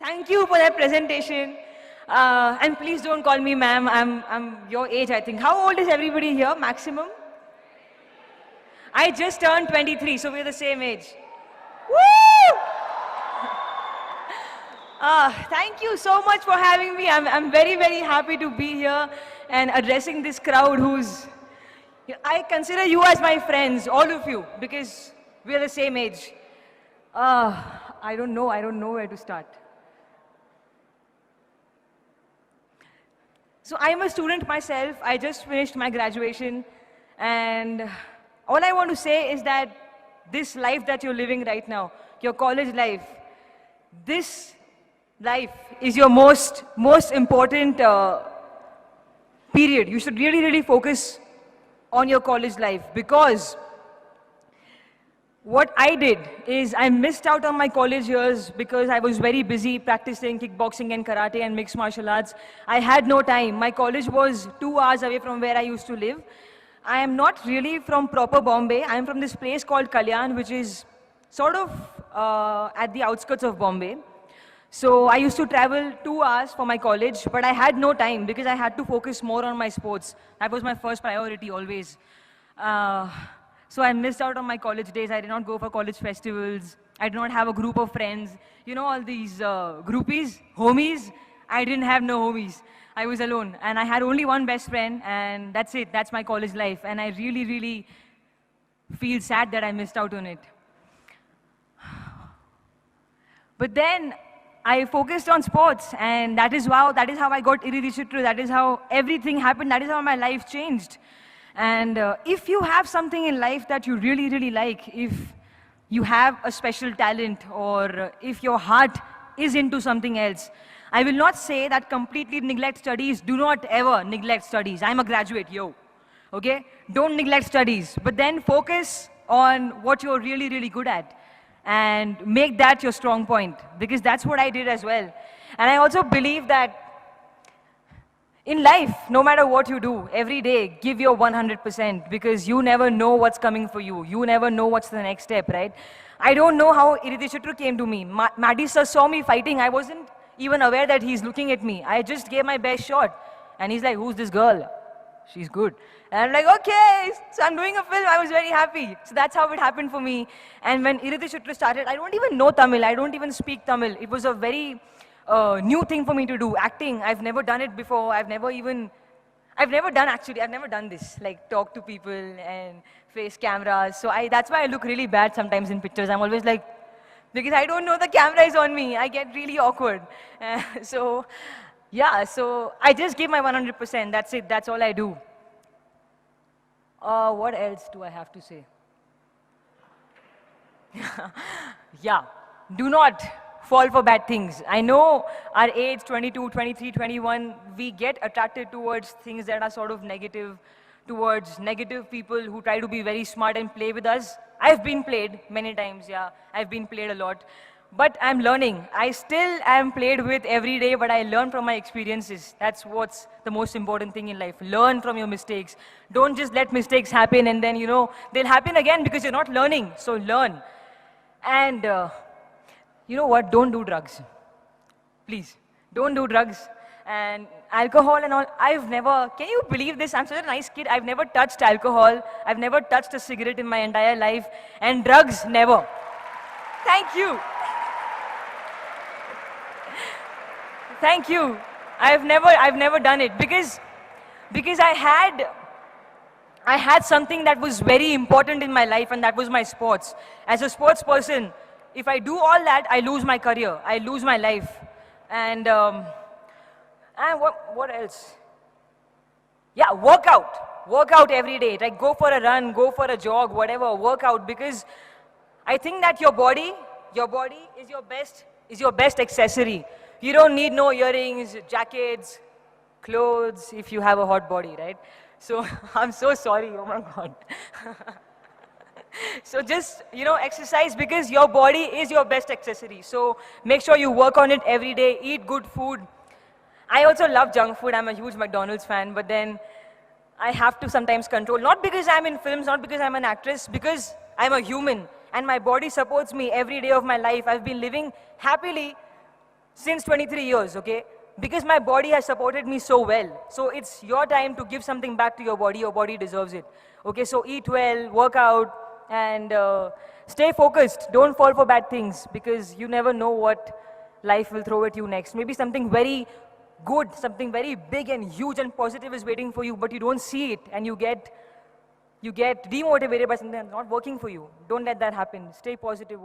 Thank you for that presentation. And please don't call me ma'am. I'm your age, I think. How old is everybody here, maximum? I just turned 23, so we're the same age. Woo! Thank you so much for having me. I'm very, very happy to be here and addressing this crowd who's... I consider you as my friends, all of you, because we're the same age. I don't know where to start. So I'm a student myself. I just finished my graduation. And all I want to say is that this life that you're living right now, your college life, this life is your most important period. You should really, really focus on your college life, because what I did is I missed out on my college years because I was very busy practicing kickboxing and karate and mixed martial arts. I had no time. My college was 2 hours away from where I used to live. I am not really from proper Bombay. I am from this place called Kalyan, which is sort of at the outskirts of Bombay. So I used to travel 2 hours for my college, but I had no time because I had to focus more on my sports. That was my first priority always. So I missed out on my college days. I did not go for college festivals. I did not have a group of friends. You know, all these groupies, homies. I didn't have no homies. I was alone. And I had only one best friend, and that's it. That's my college life. And I really, really feel sad that I missed out on it. But then I focused on sports, and that is how I got Iridishitru. That is how everything happened. That is how my life changed. And if you have something in life that you really, really like, if you have a special talent, or if your heart is into something else, I will not say that completely neglect studies. Do not ever neglect studies. I'm a graduate, yo. Okay? Don't neglect studies. But then focus on what you're really, really good at. And make that your strong point. Because that's what I did as well. And I also believe that in life, no matter what you do, every day, give your 100%, because you never know what's coming for you. You never know what's the next step, right? I don't know how Iridishitru came to me. Maddy sir saw me fighting. I wasn't even aware that he's looking at me. I just gave my best shot. And he's like, who's this girl? She's good. And I'm like, okay, so I'm doing a film. I was very happy. So that's how it happened for me. And when Iridishitru started, I don't even know Tamil. I don't even speak Tamil. It was a very new thing for me to do. Acting, I've never done it before. I've never done this, like talk to people and face cameras. So that's why I look really bad sometimes in pictures. I'm always like, because I don't know the camera is on me. I get really awkward. So I just give my 100%. That's it. That's all I do. What else do I have to say? Yeah, do not fall for bad things. I know our age, 22, 23, 21, we get attracted towards things that are sort of negative, towards negative people who try to be very smart and play with us. I've been played many times, yeah. I've been played a lot. But I'm learning. I still am played with every day, but I learn from my experiences. That's what's the most important thing in life. Learn from your mistakes. Don't just let mistakes happen and then, they'll happen again because you're not learning. So learn. And you know what? Don't do drugs. Please, don't do drugs. And alcohol and all, can you believe this? I'm such a nice kid. I've never touched alcohol. I've never touched a cigarette in my entire life. And drugs, never. Thank you. Thank you. I've never done it because I had something that was very important in my life, and that was my sports. As a sports person, if I do all that, I lose my career. I lose my life. And what else? Yeah, work out. Work out every day. Like go for a run, go for a jog, whatever. Work out, because I think that your body is your best accessory. You don't need no earrings, jackets, clothes if you have a hot body, right? So I'm so sorry. Oh my God. So just, exercise, because your body is your best accessory. So make sure you work on it every day, eat good food. I also love junk food. I'm a huge McDonald's fan, but then I have to sometimes control. Not because I'm in films, not because I'm an actress, because I'm a human and my body supports me every day of my life. I've been living happily since 23 years, okay? Because my body has supported me so well. So it's your time to give something back to your body. Your body deserves it. Okay, so eat well, work out, and stay focused. Don't fall for bad things because you never know what life will throw at you next. Maybe something very good, something very big and huge and positive is waiting for you, but you don't see it and you get demotivated by something that's not working for you. Don't let that happen. Stay positive.